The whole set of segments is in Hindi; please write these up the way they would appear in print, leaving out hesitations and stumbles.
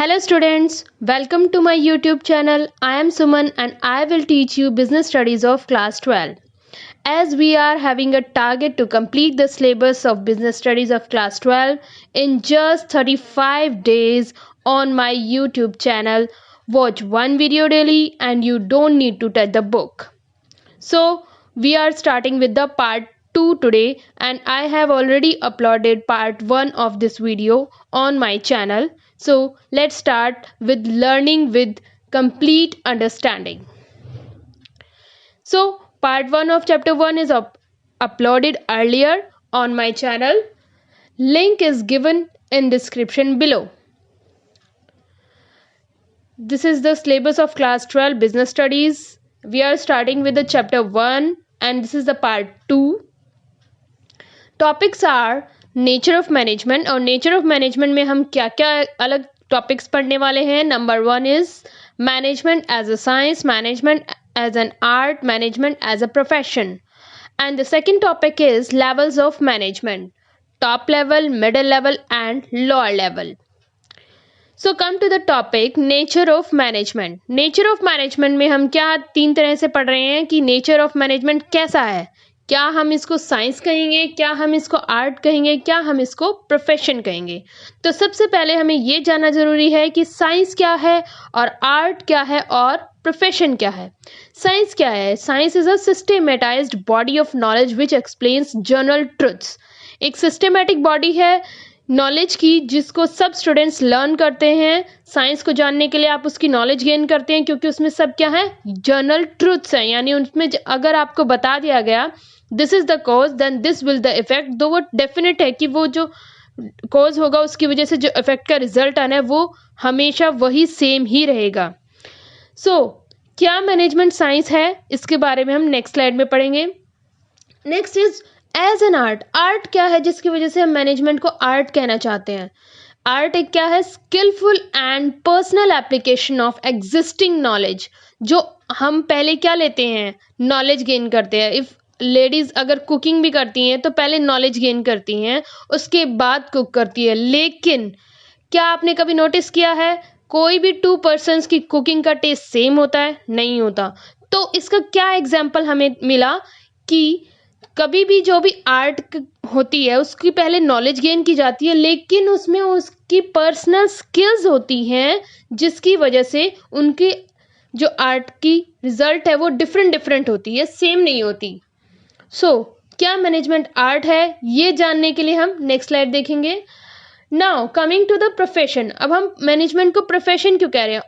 Hello students, welcome to my YouTube channel. I am Suman and I will teach you business studies of class 12. As we are having a target to complete the syllabus of business studies of class 12 in just 35 days on my YouTube channel, watch one video daily and you don't need to touch the book. So we are starting with the part 2 today and I have already uploaded part 1 of this video on my channel. So let's start with learning with complete understanding. So part 1 of chapter 1 is uploaded earlier on my channel. Link is given in description below. This is the syllabus of class 12 business studies. We are starting with the chapter 1 and this is the part 2. Topics are nature of management और नेचर ऑफ मैनेजमेंट में हम क्या क्या अलग टॉपिक्स पढ़ने वाले हैं. Number 1 is management as a science, management as an art, management as a profession. And the second topic is levels of management, top level, middle level and lower level. So come to the topic nature of management. Nature of management में हम क्या 3 तरह से पढ़ रहे हैं कि नेचर ऑफ मैनेजमेंट कैसा है. क्या हम इसको साइंस कहेंगे, क्या हम इसको आर्ट कहेंगे, क्या हम इसको प्रोफेशन कहेंगे. तो सबसे पहले हमें ये जानना जरूरी है कि साइंस क्या है और आर्ट क्या है और प्रोफेशन क्या है. साइंस क्या है? Science is a systematized body of knowledge which explains general truths. एक सिस्टेमेटिक बॉडी है नॉलेज की जिसको सब स्टूडेंट्स लर्न करते हैं. साइंस को जानने के लिए आप उसकी नॉलेज गेन करते हैं क्योंकि उसमें सब क्या है, जनरल ट्रुथ्स हैं. यानी उसमें अगर आपको बता दिया गया this is the cause then this will the effect, दो वो डेफिनेट है कि वो जो कॉज होगा उसकी वजह से जो इफेक्ट का रिजल्ट आना है वो हमेशा वही सेम ही रहेगा. सो क्या मैनेजमेंट साइंस है, इसके बारे में हम नेक्स्ट स्लाइड में पढ़ेंगे. Next is as an art. Art क्या है जिसकी वजह से हम मैनेजमेंट को आर्ट कहना चाहते हैं. आर्ट एक क्या है, skilful and personal application of existing knowledge. जो हम पहले क्या लेते हैं, नॉलेज गेन करते हैं. इफ लेडीज अगर कुकिंग भी करती हैं तो पहले नॉलेज गेन करती हैं, उसके बाद कुक करती है. लेकिन क्या आपने कभी नोटिस किया है कोई भी 2 पर्सन्स की कुकिंग का टेस्ट सेम होता है? नहीं होता. तो इसका क्या एग्जाम्पल हमें मिला कि कभी भी जो भी आर्ट होती है उसकी पहले नॉलेज गेन की जाती है लेकिन उसमें उसकी पर्सनल स्किल्स होती हैं जिसकी वजह से उनकी जो आर्ट की रिजल्ट है वो डिफरेंट होती है, सेम नहीं होती. सो क्या मैनेजमेंट आर्ट है, ये जानने के लिए हम नेक्स्ट स्लाइड देखेंगे. Now coming to the profession. अब हम मैनेजमेंट को प्रोफेशन क्यों कह रहे हैं?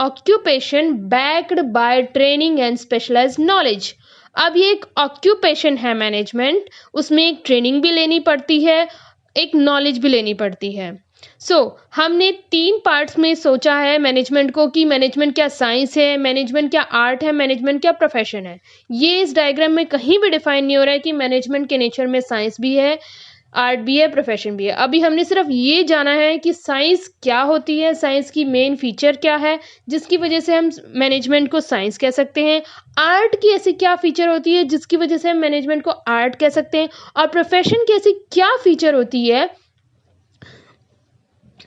Occupation backed by training and specialised knowledge. अब ये एक ऑक्यूपेशन है मैनेजमेंट, उसमें एक ट्रेनिंग भी लेनी पड़ती है, एक नॉलेज भी लेनी पड़ती है. सो हमने 3 पार्ट्स में सोचा है मैनेजमेंट को कि मैनेजमेंट क्या साइंस है, मैनेजमेंट क्या आर्ट है, मैनेजमेंट क्या प्रोफेशन है. ये इस डायग्राम में कहीं भी डिफाइन नहीं हो रहा है कि मैनेजमेंट के नेचर में साइंस भी है, आर्ट भी है, प्रोफेशन भी है. अभी हमने सिर्फ ये जाना है कि साइंस क्या होती है, साइंस की मेन फीचर क्या है जिसकी वजह से हम मैनेजमेंट को साइंस कह सकते हैं, आर्ट की ऐसी क्या फीचर होती है जिसकी वजह से हम मैनेजमेंट को आर्ट कह सकते हैं, और प्रोफेशन की ऐसी क्या फीचर होती है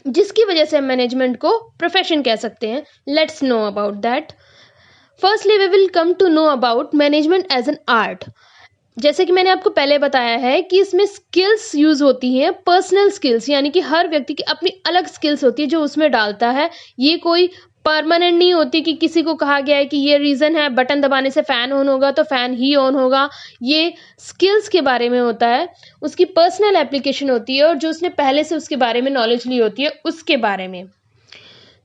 जिसकी वजह से हम मैनेजमेंट को प्रोफेशन कह सकते हैं. Let's know about that. Firstly we will come to know about management as an art. जैसे कि मैंने आपको पहले बताया है कि इसमें स्किल्स यूज होती हैं, पर्सनल स्किल्स, यानी कि हर व्यक्ति की अपनी अलग स्किल्स होती है जो उसमें डालता है. ये कोई परमानेंट नहीं होती कि किसी को कहा गया है कि ये रीजन है बटन दबाने से फैन ऑन होगा तो फैन ही ऑन होगा. ये स्किल्स के बारे में होता है, उसकी पर्सनल एप्लीकेशन होती है और जो उसने पहले से उसके बारे में नॉलेज ली होती है उसके बारे में.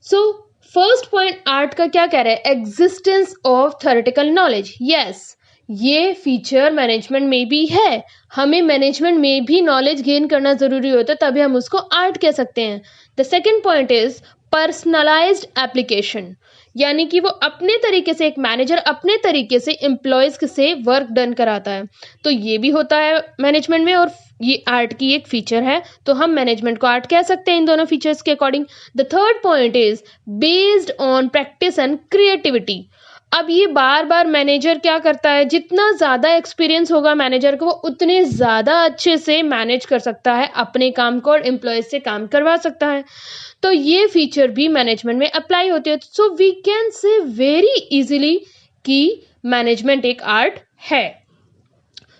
सो फर्स्ट पॉइंट आर्ट का क्या कह रहा है, existence of theoretical knowledge. Yes, ये फीचर मैनेजमेंट में भी है. हमें मैनेजमेंट में भी नॉलेज गेन करना जरूरी होता है तभी हम उसको आर्ट कह सकते हैं. The second point is personalised application, यानी कि वो अपने तरीके से, एक मैनेजर अपने तरीके से एम्प्लॉयज से वर्क डन कराता है. तो ये भी होता है मैनेजमेंट में और ये आर्ट की एक फीचर है, तो हम मैनेजमेंट को आर्ट कह सकते हैं इन दोनों फीचर्स के according. The third point is based on practice and creativity. अब ये बार बार मैनेजर क्या करता है, जितना ज़्यादा एक्सपीरियंस होगा मैनेजर को वो उतने ज़्यादा अच्छे से मैनेज कर सकता है अपने काम को और एम्प्लॉयज से काम करवा सकता है। तो ये फीचर भी मैनेजमेंट में अप्लाई होती है। So we can say very easily कि मैनेजमेंट एक आर्ट है।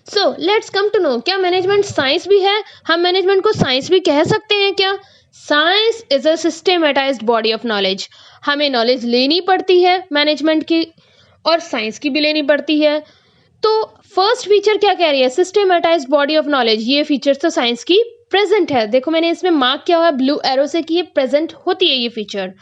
So let's come to know, क्या मैनेजमेंट साइंस भी है? हम मैनेजमेंट को साइंस भी कह सकते हैं क्या? Science is a systematized body of knowledge. हमें नॉलेज लेनी पड़ती है मैनेजमेंट की और साइंस की भी लेनी पड़ती है। तो फर्स्ट फीचर क्या कह रही है? सिस्टेमेटाइज्ड बॉडी ऑफ नॉलेज। ये फीचर तो साइंस की प्रेजेंट है। देखो मैंने इसमें मार्क किया हुआ है ब्लू एरो से कि ये प्रेजेंट होती है ये feature.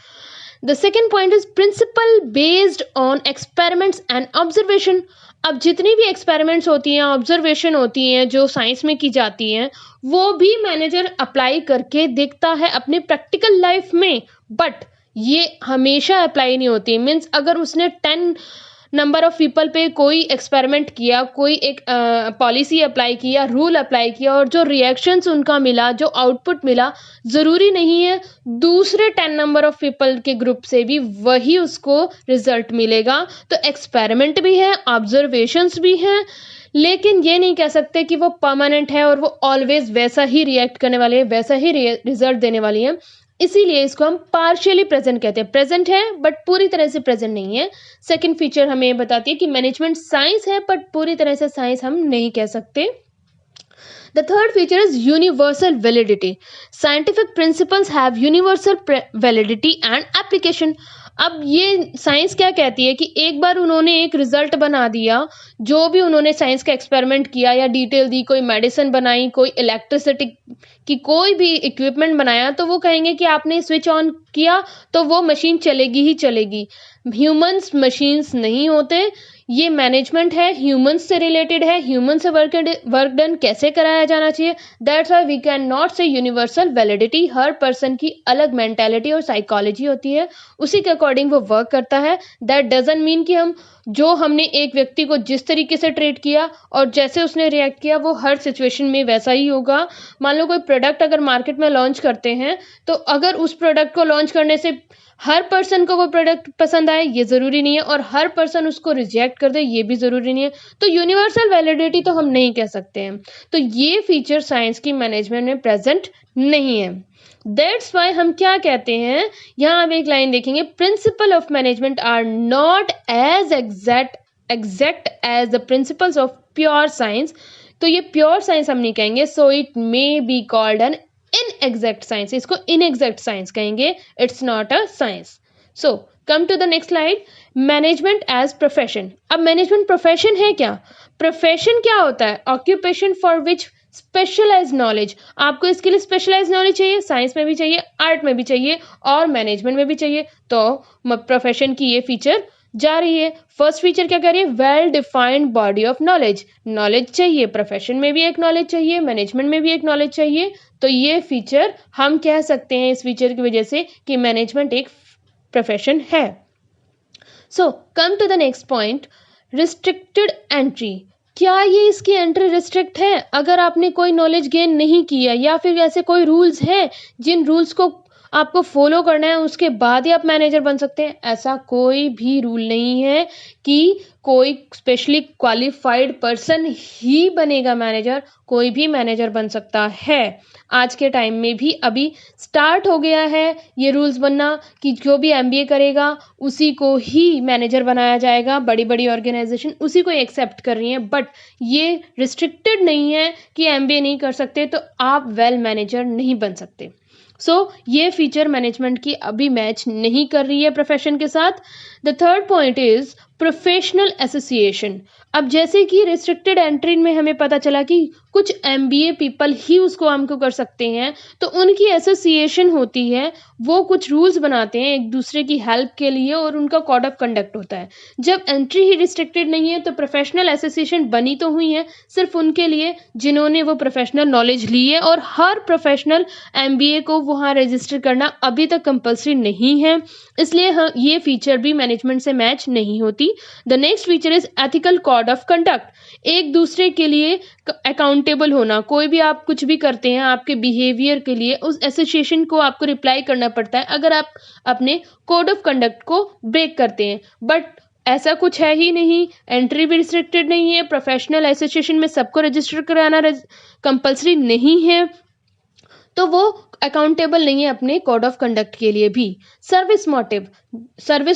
The second point is principle based on experiments and observation. अब जितनी भी एक्सपेरिमेंट्स होती हैं, ऑब्जर्वेशन होती हैं जो साइंस में की जाती हैं, वो भी मैनेजर अप्लाई करके देखता है अपने प्रैक्टिकल लाइफ में। बट ये हमेशा अप्लाई नहीं होती। मीन्स अगर उसने 10 नंबर ऑफ पीपल पे कोई एक्सपेरिमेंट किया, कोई एक पॉलिसी अप्लाई किया, रूल अप्लाई किया और जो रिएक्शंस उनका मिला, जो आउटपुट मिला, ज़रूरी नहीं है दूसरे 10 नंबर ऑफ पीपल के ग्रुप से भी वही उसको रिजल्ट मिलेगा। तो एक्सपेरिमेंट भी है, ऑब्जर्वेशंस भी हैं, लेकिन ये नहीं कह सकते कि वो परमानेंट है और वो ऑलवेज वैसा ही रिएक्ट करने वाले हैं, वैसा ही रिजल्ट देने वाली है। इसीलिए इसको हम पार्शियली प्रेजेंट कहते हैं। प्रेजेंट है बट पूरी तरह से प्रेजेंट नहीं है। सेकंड फीचर हमें ये बताती है कि मैनेजमेंट साइंस है बट पूरी तरह से साइंस हम नहीं कह सकते। The third feature is universal validity. Scientific principles have universal validity and application. अब ये साइंस क्या कहती है कि एक बार उन्होंने एक रिजल्ट बना दिया, जो भी उन्होंने साइंस का एक्सपेरिमेंट किया या डिटेल दी, कोई मेडिसिन बनाई, कोई इलेक्ट्रिसिटी की कोई भी इक्विपमेंट बनाया, तो वो कहेंगे कि आपने स्विच ऑन किया तो वो मशीन चलेगी ही चलेगी। ह्यूमंस मशीन्स नहीं होते। ये मैनेजमेंट है, ह्यूमंस से रिलेटेड है, ह्यूमन से वर्क डन कैसे कराया जाना चाहिए। That's why we can not say universal validity. हर पर्सन की अलग मेंटालिटी और साइकोलॉजी होती है, उसी के अकॉर्डिंग वो वर्क करता है। दैट डजंट मीन कि हमने एक व्यक्ति को जिस तरीके से ट्रीट किया और जैसे उसने रिएक्ट किया वो हर सिचुएशन में वैसा ही होगा। मान लो कोई प्रोडक्ट अगर मार्केट में लॉन्च करते हैं, तो अगर उस प्रोडक्ट को लॉन्च करने से हर पर्सन को वो प्रोडक्ट पसंद आए ये ज़रूरी नहीं है, और हर पर्सन उसको रिजेक्ट कर दे ये भी ज़रूरी नहीं है। तो यूनिवर्सल वैलिडिटी तो हम नहीं कह सकते हैं। तो ये फीचर साइंस की मैनेजमेंट में प्रेजेंट नहीं है। दैट्स वाई हम क्या कहते हैं, यहाँ आप एक लाइन देखेंगे, principle of management are not as exact as the principles of pure science. तो ये प्योर साइंस हम नहीं कहेंगे। So it may be called an inexact science. इसको इनएग्जैक्ट साइंस कहेंगे। It's not a science. So come to the next slide, management as profession. अब मैनेजमेंट प्रोफेशन है क्या? प्रोफेशन क्या होता है? Occupation for which specialise knowledge. आपको इसके लिए स्पेशलाइज नॉलेज चाहिए, साइंस में भी चाहिए, आर्ट में भी चाहिए और मैनेजमेंट में भी चाहिए। तो प्रोफेशन की ये फीचर जा रही है। फर्स्ट फीचर क्या कह रही है? Well defined body of knowledge. Knowledge चाहिए, प्रोफेशन में भी एक नॉलेज चाहिए, मैनेजमेंट में भी एक नॉलेज चाहिए। तो ये फीचर हम कह सकते हैं इस फीचर की वजह से कि मैनेजमेंट एक प्रोफेशन है। So come to the next point, restricted entry. क्या ये इसकी एंट्री रिस्ट्रिक्ट है? अगर आपने कोई नॉलेज गेन नहीं किया या फिर ऐसे कोई रूल्स हैं जिन रूल्स को आपको फॉलो करना है उसके बाद ही आप मैनेजर बन सकते हैं, ऐसा कोई भी रूल नहीं है कि कोई स्पेशली क्वालिफाइड पर्सन ही बनेगा मैनेजर। कोई भी मैनेजर बन सकता है। आज के टाइम में भी अभी स्टार्ट हो गया है ये रूल्स बनना कि जो भी एमबीए करेगा उसी को ही मैनेजर बनाया जाएगा। बड़ी बड़ी ऑर्गेनाइजेशन उसी को एक्सेप्ट कर रही हैं, बट ये रिस्ट्रिक्टेड नहीं है कि एमबीए नहीं कर सकते तो आप वेल मैनेजर नहीं बन सकते। सो ये फीचर मैनेजमेंट की अभी मैच नहीं कर रही है प्रोफेशन के साथ। The third point is professional association. अब जैसे कि रिस्ट्रिक्टेड एंट्री में हमें पता चला कि कुछ एमबीए पीपल ही उसको हमको कर सकते हैं, तो उनकी एसोसिएशन होती है, वो कुछ रूल्स बनाते हैं एक दूसरे की हेल्प के लिए और उनका कोड ऑफ कंडक्ट होता है। जब एंट्री ही रिस्ट्रिक्टेड नहीं है तो प्रोफेशनल एसोसिएशन बनी तो हुई है सिर्फ उनके लिए जिन्होंने वो प्रोफेशनल नॉलेज ली है, और हर प्रोफेशनल एमबीए को वहाँ रजिस्टर करना अभी तक कंपल्सरी नहीं है, इसलिए ये फीचर भी मैनेजमेंट से मैच नहीं होती। The next feature is ethical code of conduct. एक दूसरे के लिए अकाउंटेबल होना। कोई भी आप कुछ भी करते हैं आपके बिहेवियर के लिए उस एसोसिएशन को आपको रिप्लाई करना पड़ता है अगर आप अपने कोड ऑफ कंडक्ट को ब्रेक करते हैं। बट ऐसा कुछ है ही नहीं, एंट्री भी रिस्ट्रिक्टेड नहीं है, प्रोफेशनल एसोसिएशन में सबको रजिस्टर कराना कंपलसरी नहीं है, तो वो अकाउंटेबल नहीं है अपने कोड ऑफ कंडक्ट के लिए भी। सर्विस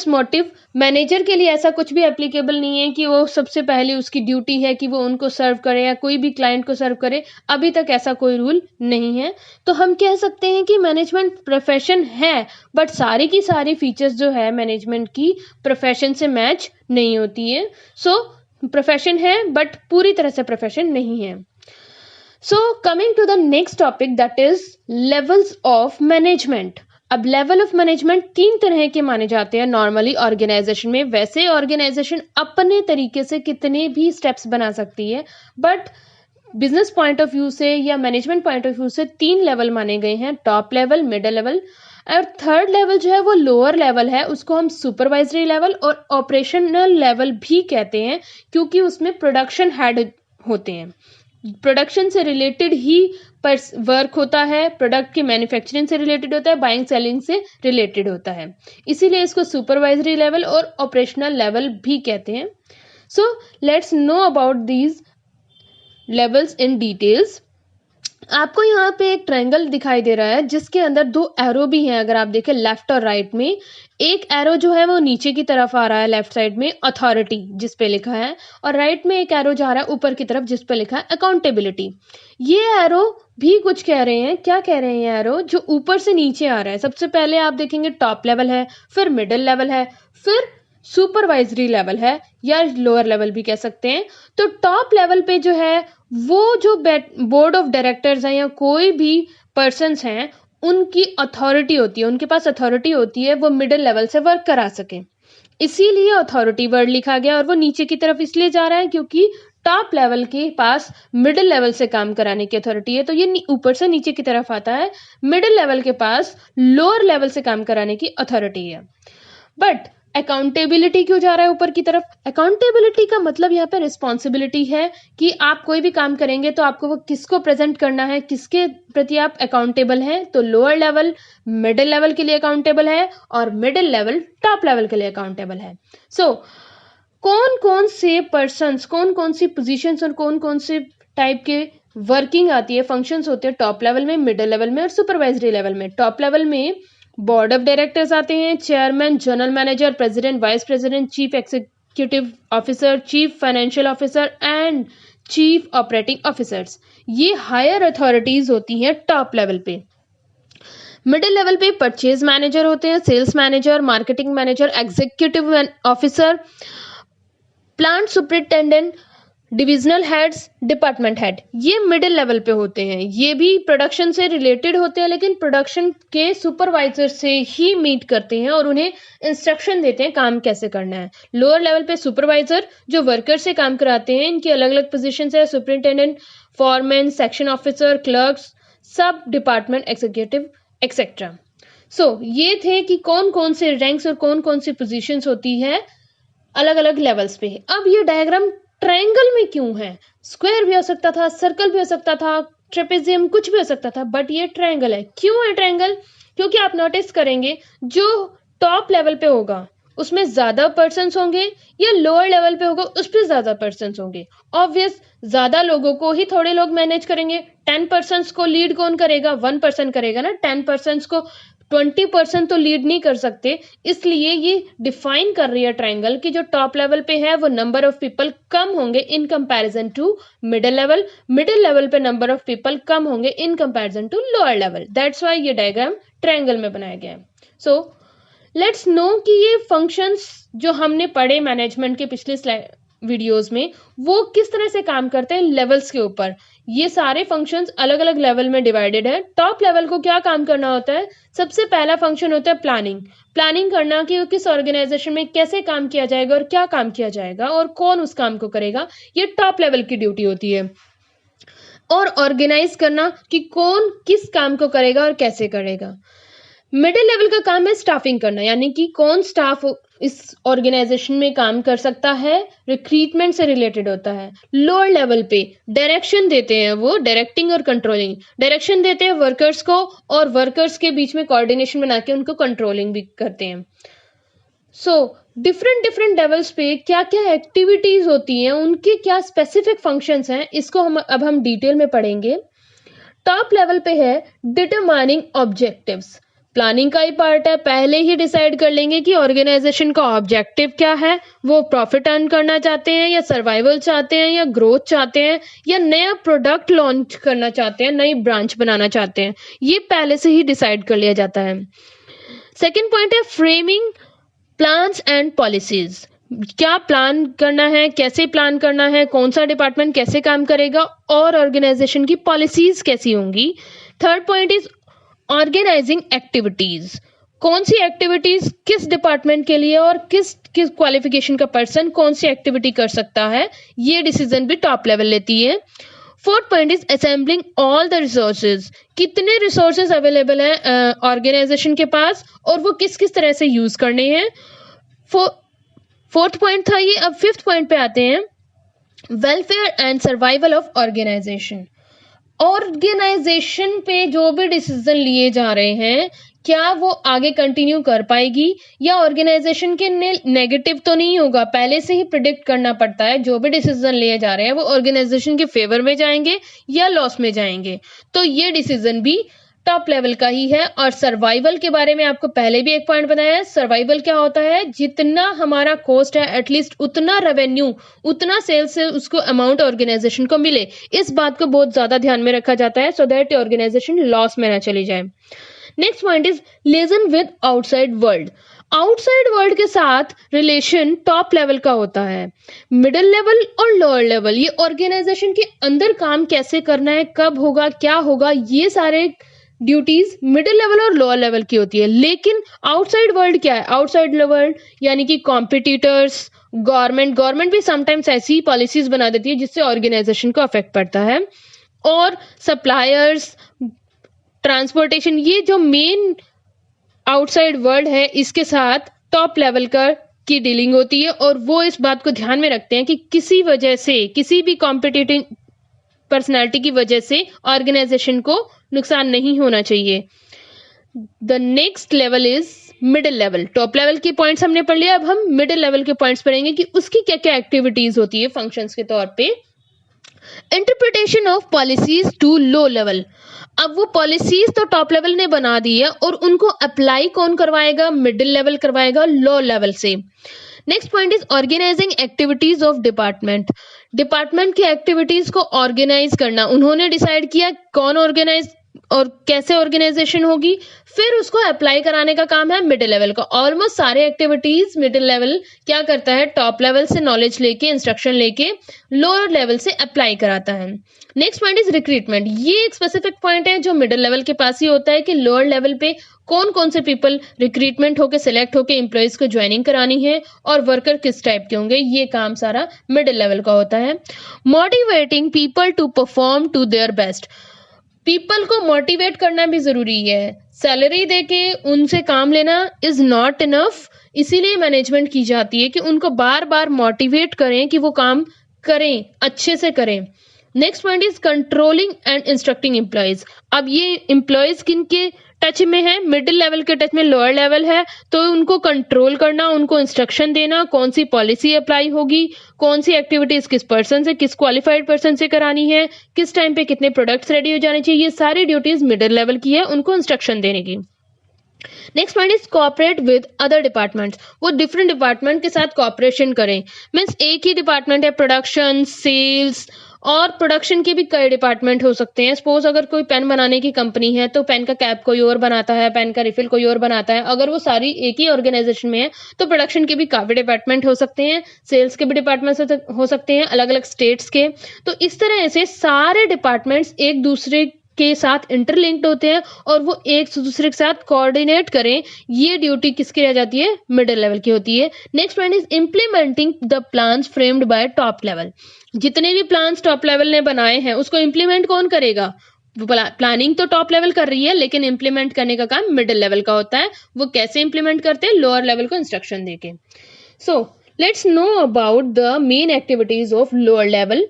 मोटिव मैनेजर के लिए ऐसा कुछ भी एप्लीकेबल नहीं है कि वो सबसे पहले उसकी ड्यूटी है कि वो उनको सर्व करे या कोई भी क्लाइंट को सर्व करे, अभी तक ऐसा कोई रूल नहीं है। तो हम कह सकते हैं कि मैनेजमेंट प्रोफेशन है, बट सारी की सारी फीचर्स जो है मैनेजमेंट की प्रोफेशन से मैच नहीं होती है। सो प्रोफेशन है बट पूरी तरह से प्रोफेशन नहीं है। So coming to the next topic, that is levels of management. अब लेवल ऑफ मैनेजमेंट 3 तरह के माने जाते हैं नॉर्मली ऑर्गेनाइजेशन में। वैसे ऑर्गेनाइजेशन अपने तरीके से कितने भी स्टेप्स बना सकती है, but business point of view से या मैनेजमेंट पॉइंट ऑफ व्यू से 3 लेवल माने गए हैं, टॉप लेवल, मिडिल लेवल और थर्ड लेवल जो है वो लोअर लेवल है, उसको हम सुपरवाइजरी लेवल और ऑपरेशनल लेवल भी कहते हैं, क्योंकि उसमें प्रोडक्शन हेड होते हैं। प्रोडक्शन से रिलेटेड ही वर्क होता है, प्रोडक्ट की मैन्युफैक्चरिंग से रिलेटेड होता है, बाइंग सेलिंग से रिलेटेड होता है, इसीलिए इसको सुपरवाइजरी लेवल और ऑपरेशनल लेवल भी कहते हैं। So let's know about these levels in details. आपको यहाँ पे एक ट्रायंगल दिखाई दे रहा है जिसके अंदर 2 एरो भी हैं। अगर आप देखें लेफ्ट और राइट में, एक एरो जो है वो नीचे की तरफ आ रहा है लेफ्ट साइड में अथॉरिटी जिस पे लिखा है, और राइट में एक एरो जा रहा है ऊपर की तरफ जिस पे लिखा है अकाउंटेबिलिटी। ये एरो भी कुछ कह रहे हैं। क्या कह रहे हैं ये एरो? जो ऊपर से नीचे आ रहा है, सबसे पहले आप देखेंगे टॉप लेवल है, फिर मिडिल लेवल है, फिर सुपरवाइजरी लेवल है या लोअर लेवल भी कह सकते हैं। तो टॉप लेवल पे जो है वो जो बोर्ड ऑफ डायरेक्टर्स हैं या कोई भी पर्सन्स हैं, उनकी अथॉरिटी होती है, उनके पास अथॉरिटी होती है वो मिडिल लेवल से वर्क करा सके, इसीलिए अथॉरिटी वर्ड लिखा गया। और वो नीचे की तरफ इसलिए जा रहा है क्योंकि टॉप लेवल के पास मिडिल लेवल से काम कराने की अथॉरिटी है, तो ये ऊपर से नीचे की तरफ आता है। मिडिल लेवल के पास लोअर लेवल से काम कराने की अथॉरिटी है। बट अकाउंटेबिलिटी क्यों जा रहा है ऊपर की तरफ? अकाउंटेबिलिटी का मतलब यहाँ पे रिस्पॉन्सिबिलिटी है कि आप कोई भी काम करेंगे तो आपको वो किसको प्रेजेंट करना है, किसके प्रति आप अकाउंटेबल हैं। तो लोअर लेवल मिडिल लेवल के लिए अकाउंटेबल है और मिडिल लेवल टॉप लेवल के लिए अकाउंटेबल है। सो कौन कौन से पर्सन्स, कौन कौन सी पोजीशंस और कौन कौन से टाइप के वर्किंग आती है, फंक्शंस होते हैं टॉप लेवल में, मिडिल लेवल में और सुपरवाइजरी लेवल में। टॉप लेवल में बोर्ड ऑफ डायरेक्टर्स आते हैं, chairman, general manager, president, vice president, chief executive officer, chief financial officer and chief operating officers. ये हायर अथॉरिटीज होती हैं टॉप लेवल पे। मिडिल लेवल पे परचेज मैनेजर होते हैं, sales manager, marketing manager, executive officer, plant superintendent, divisional heads, department head, ये मिडिल लेवल पे होते हैं। ये भी प्रोडक्शन से रिलेटेड होते हैं लेकिन प्रोडक्शन के सुपरवाइजर से ही मीट करते हैं और उन्हें इंस्ट्रक्शन देते हैं काम कैसे करना है। लोअर लेवल पे सुपरवाइजर जो वर्कर से काम कराते हैं, इनकी अलग अलग पोजीशन है, superintendent, foreman, section officer, clerks, सब डिपार्टमेंट एग्जीक्यूटिव एक्सेट्रा। सो ये थे कि कौन कौन से रैंक्स और कौन कौन सी पोजीशंस होती है अलग अलग लेवल्स पे। अब ये डायग्राम ट्रायंगल में क्यों है? स्क्वायर भी हो सकता था, सर्कल भी हो सकता था, ट्रेपेजियम कुछ भी हो सकता था, बट ये ट्रायंगल है। क्यों है ट्रायंगल? क्योंकि आप नोटिस करेंगे जो टॉप लेवल पे होगा उसमें ज्यादा पर्सन्स होंगे या लोअर लेवल पे होगा उस पर ज्यादा पर्सन्स होंगे। ऑब्वियस ज्यादा लोगों को ही थोड़े लोग मैनेज करेंगे। 10 पर्सन्स को लीड कौन करेगा? 1 पर्सन करेगा ना। 10 पर्सन्स को 20% तो लीड नहीं कर सकते, इसलिए ये डिफाइन कर रही है ट्रायंगल कि जो टॉप लेवल पे है वो नंबर ऑफ पीपल कम होंगे in comparison to middle level, middle level पे नंबर ऑफ पीपल कम होंगे in comparison to lower level. That's why ये डायग्राम ट्रायंगल में बनाया गया है। सो लेट्स नो कि ये फंक्शंस जो हमने पढ़े मैनेजमेंट के पिछले वीडियोस में वो किस तरह से काम करते हैं लेवल्स के ऊपर। ये सारे फंक्शंस अलग अलग लेवल में डिवाइडेड है। टॉप लेवल को क्या काम करना होता है? सबसे पहला फंक्शन होता है प्लानिंग। प्लानिंग करना कि किस ऑर्गेनाइजेशन में कैसे काम किया जाएगा और क्या काम किया जाएगा और कौन उस काम को करेगा, ये टॉप लेवल की ड्यूटी होती है। और ऑर्गेनाइज करना कि कौन किस काम को करेगा और कैसे करेगा। मिडिल लेवल का काम है स्टाफिंग करना, यानी कि कौन स्टाफ इस ऑर्गेनाइजेशन में काम कर सकता है, रिक्रूटमेंट से रिलेटेड होता है। लोअर लेवल पे डायरेक्शन देते हैं, वो डायरेक्टिंग और कंट्रोलिंग। डायरेक्शन देते हैं वर्कर्स को और वर्कर्स के बीच में कोऑर्डिनेशन बना के उनको कंट्रोलिंग भी करते हैं। सो डिफरेंट डिफरेंट लेवल्स पे क्या क्या एक्टिविटीज होती हैं, उनके क्या स्पेसिफिक फंक्शंस हैं, इसको हम डिटेल में पढ़ेंगे। टॉप लेवल पे है डिटरमाइनिंग ऑब्जेक्टिव्स। प्लानिंग का ही पार्ट है, पहले ही डिसाइड कर लेंगे कि ऑर्गेनाइजेशन का ऑब्जेक्टिव क्या है, वो प्रॉफिट अर्न करना चाहते हैं या सर्वाइवल चाहते हैं या ग्रोथ चाहते हैं या नया प्रोडक्ट लॉन्च करना चाहते हैं, नई ब्रांच बनाना चाहते हैं, ये पहले से ही डिसाइड कर लिया जाता है। सेकेंड पॉइंट है फ्रेमिंग प्लान्स एंड पॉलिसीज। क्या प्लान करना है, कैसे प्लान करना है, कौन सा डिपार्टमेंट कैसे काम करेगा और ऑर्गेनाइजेशन की पॉलिसीज कैसी होंगी। Third point is organising activities. कौन सी एक्टिविटीज किस डिपार्टमेंट के लिए और किस किस क्वालिफिकेशन का पर्सन कौन सी एक्टिविटी कर सकता है, ये डिसीजन भी टॉप लेवल लेती है। Fourth point is assembling all the resources. कितने रिसोर्सेज अवेलेबल हैं ऑर्गेनाइजेशन के पास और वो किस किस तरह से यूज करने हैं। फोर्थ पॉइंट था ये। अब फिफ्थ पॉइंट पे आते हैं, welfare and survival of organisation. Organisation पे जो भी डिसीजन लिए जा रहे हैं, क्या वो आगे कंटिन्यू कर पाएगी या ऑर्गेनाइजेशन के नेगेटिव तो नहीं होगा। पहले से ही प्रिडिक्ट करना पड़ता है जो भी डिसीजन लिए जा रहे हैं वो ऑर्गेनाइजेशन के फेवर में जाएंगे या लॉस में जाएंगे, तो ये डिसीजन भी टॉप लेवल का ही है। और सर्वाइवल के बारे में आपको पहले भी एक पॉइंट बताया है। सर्वाइवल क्या होता है, जितना हमारा कॉस्ट है एटलीस्ट उतना रेवेन्यू, उतना सेल्स से उसको अमाउंट ऑर्गेनाइजेशन को मिले, इस बात को बहुत ज्यादा ध्यान में रखा जाता है सो दैट ऑर्गेनाइजेशन लॉस में ना चली जाए। Next point is liaison with outside world. Outside world के साथ रिलेशन टॉप लेवल का होता है। मिडिल लेवल और लोअर लेवल, ये ऑर्गेनाइजेशन के अंदर काम कैसे करना है, कब होगा, क्या होगा, ये सारे ड्यूटीज मिडिल लेवल और लोअर लेवल की होती है। लेकिन आउटसाइड वर्ल्ड क्या है, आउटसाइड वर्ल्ड यानी कि कॉम्पिटिटर्स, गवर्नमेंट भी समटाइम्स ऐसी पॉलिसीज बना देती है जिससे ऑर्गेनाइजेशन को अफेक्ट पड़ता है, और सप्लायर्स, ट्रांसपोर्टेशन, ये जो मेन आउटसाइड वर्ल्ड है इसके साथ टॉप लेवल की डीलिंग होती है। और वो इस बात को ध्यान में रखते हैं कि किसी वजह से, किसी भी कॉम्पिटिटिव पर्सनैलिटी की वजह से ऑर्गेनाइजेशन को नुकसान नहीं होना चाहिए। The next level is middle level. Top level के पॉइंट्स हमने पढ़ लिया, अब हम मिडिल लेवल के पॉइंट्स पढ़ेंगे कि उसकी क्या क्या एक्टिविटीज होती है फंक्शंस के तौर पे। Interpretation of policies to low level. अब वो पॉलिसीज तो टॉप लेवल ने बना दी है और उनको अप्लाई कौन करवाएगा, मिडिल लेवल करवाएगा लो लेवल से। Next point is organising activities of department. Department की एक्टिविटीज को ऑर्गेनाइज करना, उन्होंने डिसाइड किया कौन ऑर्गेनाइज और कैसे ऑर्गेनाइजेशन होगी, फिर उसको अप्लाई कराने का काम है मिडिल लेवल का। ऑलमोस्ट सारे एक्टिविटीज मिडिल लेवल क्या करता है, टॉप लेवल से नॉलेज लेके, इंस्ट्रक्शन लेके लोअर लेवल से अप्लाई कराता है। Next point is recruitment. ये एक स्पेसिफिक पॉइंट है जो मिडिल लेवल के पास ही होता है कि लोअर लेवल पे कौन कौन से पीपल रिक्रूटमेंट होके सिलेक्ट होके एम्प्लॉयज को ज्वाइनिंग करानी है और वर्कर किस टाइप के होंगे, ये काम सारा मिडिल लेवल का होता है। Motivating people to perform to their best. People को मोटिवेट करना भी जरूरी है। सैलरी देके उनसे काम लेना इज नॉट इनफ, इसीलिए मैनेजमेंट की जाती है कि उनको बार बार मोटिवेट करें कि वो काम करें, अच्छे से करें। Next point is controlling and instructing employees. अब ये एम्प्लॉयज किन के टच में है, मिडिल लेवल के टच में लोअर लेवल है, तो उनको कंट्रोल करना, उनको इंस्ट्रक्शन देना, कौन सी पॉलिसी अप्लाई होगी, कौन सी एक्टिविटीज किस पर्सन से, किस क्वालिफाइड पर्सन से करानी है, किस टाइम पे कितने प्रोडक्ट्स रेडी हो जाने चाहिए, ये सारी ड्यूटीज मिडिल लेवल की है, उनको इंस्ट्रक्शन देने की। Next point is cooperate with other departments. वो डिफरेंट डिपार्टमेंट के साथ कोऑपरेशन करें। मीन्स एक ही डिपार्टमेंट है, प्रोडक्शन, सेल्स, और प्रोडक्शन के भी कई डिपार्टमेंट हो सकते हैं। सपोज अगर कोई पेन बनाने की कंपनी है तो पेन का कैप कोई और बनाता है, पेन का रिफिल कोई और बनाता है। अगर वो सारी एक ही ऑर्गेनाइजेशन में है तो प्रोडक्शन के भी काफी डिपार्टमेंट हो सकते हैं, सेल्स के भी डिपार्टमेंट हो सकते हैं, अलग अलग स्टेट्स के। तो इस तरह से सारे डिपार्टमेंट्स एक दूसरे के साथ इंटरलिंक्ड होते हैं और वो एक दूसरे के साथ कोऑर्डिनेट करें, ये ड्यूटी किसकी रह जाती है, मिडिल लेवल की होती है। Next point is implementing the plans framed bye top level. जितने भी प्लान्स टॉप लेवल ने बनाए हैं उसको इंप्लीमेंट कौन करेगा, प्लानिंग तो टॉप लेवल कर रही है लेकिन इंप्लीमेंट करने का काम मिडिल लेवल का होता है। वो कैसे इंप्लीमेंट करते हैं, लोअर लेवल को इंस्ट्रक्शन देके। So let's know about the main activities of lower level.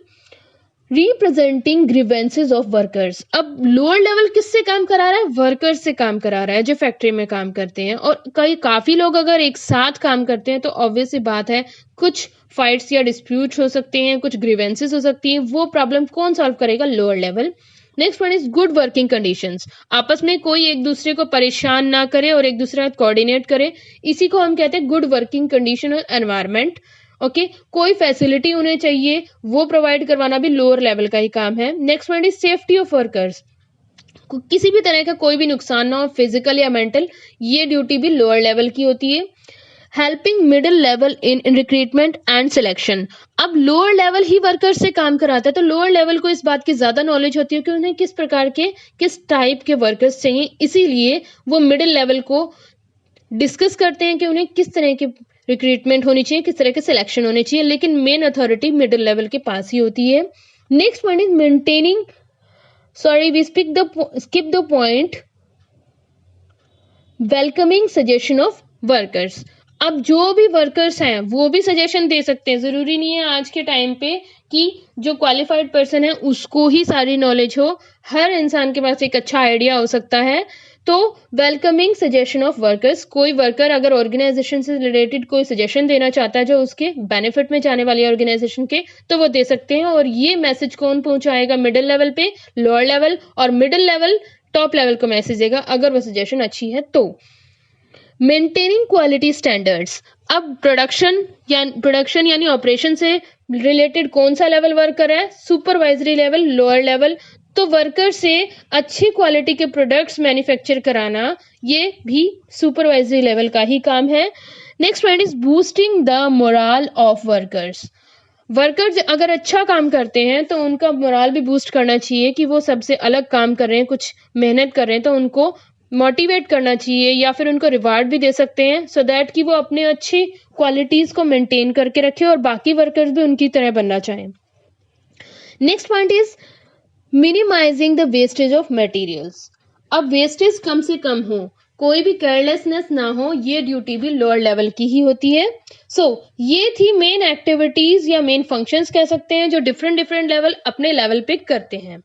Representing grievances of workers. अब लोअर लेवल किससे काम करा रहा है? वर्कर्स से काम करा रहा है जो फैक्ट्री में काम करते हैं। और काफी लोग अगर एक साथ काम करते हैं तो ऑब्वियस सी बात है कुछ फाइट्स या डिस्प्यूट्स हो सकते हैं, कुछ ग्रीवेंसेस हो सकती हैं। वो प्रॉब्लम कौन सॉल्व करेगा? Lower level. Next one is good working conditions. आपस में कोई एक दूसरे को परेशान ना करे और एक दूसरे का कोऑर्डिनेट करे, इसी को हम कहते हैं गुड वर्किंग कंडीशन और एनवायरनमेंट। ओके, कोई फैसिलिटी उन्हें चाहिए वो प्रोवाइड करवाना भी लोअर लेवल का ही काम है। Next one is safety of workers. किसी भी तरह का कोई भी नुकसान ना हो, फिजिकल या मेंटल, ये ड्यूटी भी लोअर लेवल की होती है। Helping middle level in recruitment and selection. अब लोअर लेवल ही वर्कर से काम कराता है तो लोअर लेवल को इस बात की ज्यादा नॉलेज होती है कि उन्हें किस प्रकार के किस टाइप के वर्कर्स चाहिए, इसीलिए वो मिडिल लेवल को डिस्कस करते हैं कि उन्हें किस तरह के रिक्रूटमेंट होनी चाहिए, किस तरह के सिलेक्शन होने चाहिए, लेकिन मेन अथॉरिटी मिडिल लेवल के पास ही होती है। Next point is maintaining, sorry we skip the point, welcoming suggestion of workers. अब जो भी वर्कर्स हैं वो भी सजेशन दे सकते हैं, जरूरी नहीं है आज के टाइम पे कि जो क्वालिफाइड पर्सन है उसको ही सारी नॉलेज हो, हर इंसान के पास एक अच्छा आइडिया हो सकता है। तो वेलकमिंग सजेशन ऑफ वर्कर्स, कोई वर्कर अगर ऑर्गेनाइजेशन से रिलेटेड कोई सजेशन देना चाहता है जो उसके बेनिफिट में जाने वाली ऑर्गेनाइजेशन के, तो वो दे सकते हैं। और ये मैसेज कौन पहुंचाएगा? मिडिल लेवल पे, लोअर लेवल, और मिडिल लेवल टॉप लेवल को मैसेज देगा अगर वो सजेशन अच्छी है तो। Maintaining quality standards. अब प्रोडक्शन यानी ऑपरेशन से रिलेटेड कौन सा लेवल वर्कर है? Supervisory level, lower level. तो वर्कर से अच्छी क्वालिटी के प्रोडक्ट्स मैन्युफैक्चर कराना ये भी सुपरवाइजरी लेवल का ही काम है। Next point is boosting the moral of workers. Workers अगर अच्छा काम करते हैं तो उनका मोरल भी बूस्ट करना चाहिए कि वो सबसे अलग काम कर रहे हैं, कुछ मेहनत कर रहे हैं, तो उनको मोटिवेट करना चाहिए या फिर उनको रिवार्ड भी दे सकते हैं सो दैट कि वो अपने अच्छी क्वालिटीज को मेंटेन करके रखे और बाकी वर्कर्स भी उनकी तरह बनना चाहें। Next point is minimising the wastage of materials. अब वेस्टेज कम से कम हो, कोई भी केयरलेसनेस ना हो, ये ड्यूटी भी लोअर लेवल की ही होती है। ये थी मेन एक्टिविटीज या मेन फंक्शंस कह सकते हैं जो डिफरेंट लेवल अपने लेवल पे करते हैं।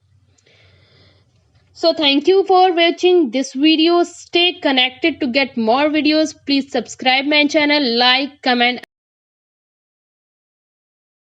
So thank you for watching this video. Stay connected to get more videos. Please subscribe my channel, like, comment.